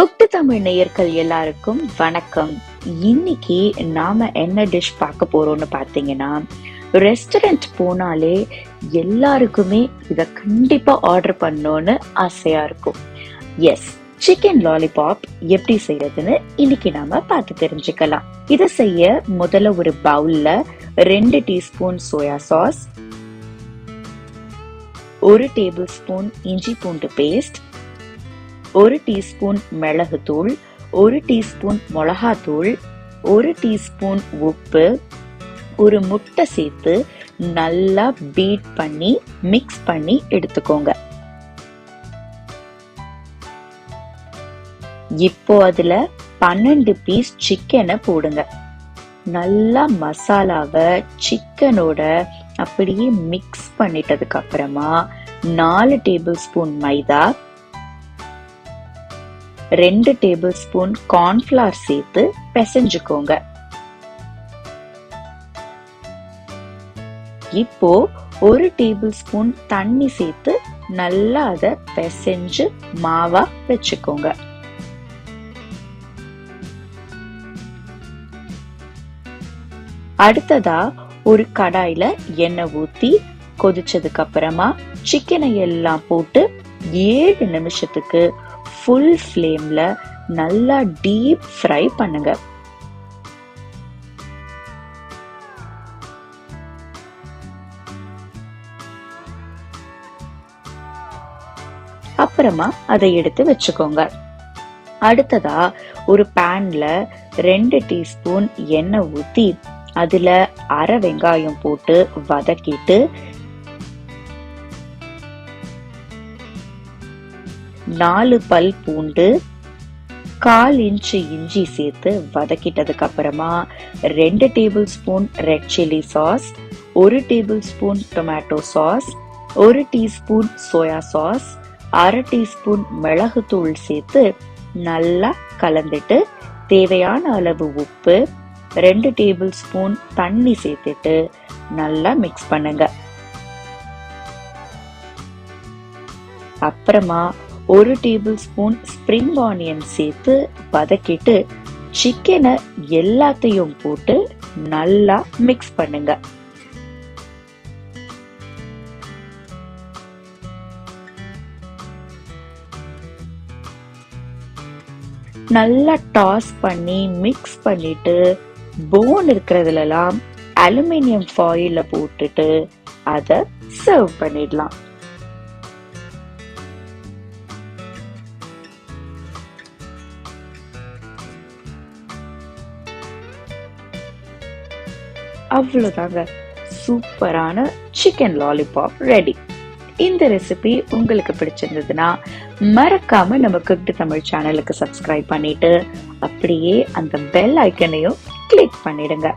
Cooked Tamil நேயர்கள் எல்லாருக்கும் வணக்கம். இன்னைக்கு நாம என்ன டிஷ் பார்க்க போறோம்னு பார்த்தீங்கன்னா, ரெஸ்டாரண்ட் போனாலே எல்லாருக்குமே இத கண்டிப்பா ஆர்டர் பண்ணணும்னு ஆசையா இருக்கும். எஸ், சிக்கன் லாலிபாப் எப்படி செய்யறதுன்னு இன்னைக்கு நாம பார்த்து தெரிஞ்சுக்கலாம். இதை செய்ய முதல்ல ஒரு பவுல்ல 2 teaspoon soya sauce, 1 table spoon இஞ்சி பூண்டு பேஸ்ட், 1 டீஸ்பூன் மிளகுத்தூள், 1 டீஸ்பூன் மிளகாத்தூள், 1 டீஸ்பூன் உப்பு, ஒரு முட்டை சேர்த்து நல்லா பீட் பண்ணி மிக்ஸ் பண்ணி எடுத்துக்கோங்க. இப்போ அதுல 12 பீஸ் சிக்கனை போடுங்க. நல்லா மசாலாவை சிக்கனோட அப்படியே மிக்ஸ் பண்ணிட்டதுக்கு அப்புறமா 4 டேபிள் ஸ்பூன் மைதா, 2 டேபிள் ஸ்பூன் கார்ன்ஃபிளவர் சேர்த்து பிசைஞ்சுக்கோங்க. இப்போ 1 டேபிள் ஸ்பூன் தண்ணி சேர்த்து நல்லா அதை பிசைஞ்சு மாவா வச்சுக்கோங்க. அடுத்ததா ஒரு கடாயில எண்ணெய் ஊத்தி கொதிச்சதுக்கு அப்புறமா சிக்கனை எல்லாம் போட்டு 7 நிமிஷத்துக்கு ஃபுல் ஃப்ளேம்ல நல்லா டீப் ஃப்ரை பண்ணுங்க. அப்புறமா அதை எடுத்து வச்சுக்கோங்க. அடுத்ததா ஒரு பேன்ல 2 டீஸ்பூன் எண்ணெய் ஊத்தி அதுல அரை வெங்காயம் போட்டு வதக்கிட்டு 4 பல் பூண்டு, 1/4 இன்ச்சு இஞ்சி சேர்த்து வதக்கிட்டதுக்கு அப்புறமா 2 table spoon red chilli sauce, 1 table spoon tomato sauce, 1 teaspoon soya sauce, அரை டீஸ்பூன் மிளகுத்தூள் சேர்த்து நல்லா கலந்துட்டு தேவையான அளவு உப்பு, 2 டேபிள் ஸ்பூன் தண்ணி சேர்த்துட்டு நல்லா மிக்ஸ் பண்ணுங்க. அப்புறமா 1 டேபிள் ஸ்பூன் ஸ்ப்ரிங் ஆனியன் சேர்த்து வதக்கிட்டு சிக்கனை எல்லாத்தையும் போட்டு நல்லா மிக்ஸ் பண்ணுங்க. நல்லா டாஸ் பண்ணி மிக்ஸ் பண்ணிட்டு போன் இருக்கிறதுலாம் அலுமினியம் ஃபாயில்ல போட்டுட்டு அதை சர்வ் பண்ணிடலாம். அவ்வளவுதாங்க, சூப்பரான சிக்கன் லாலிபாப் ரெடி. இந்த ரெசிபி உங்களுக்கு பிடிச்சிருந்ததுன்னா மறக்காம நம்ம குக்டு தமிழ் சேனலுக்கு சப்ஸ்கிரைப் பண்ணிட்டு அப்படியே அந்த பெல் ஐக்கனையும் கிளிக் பண்ணிடுங்க.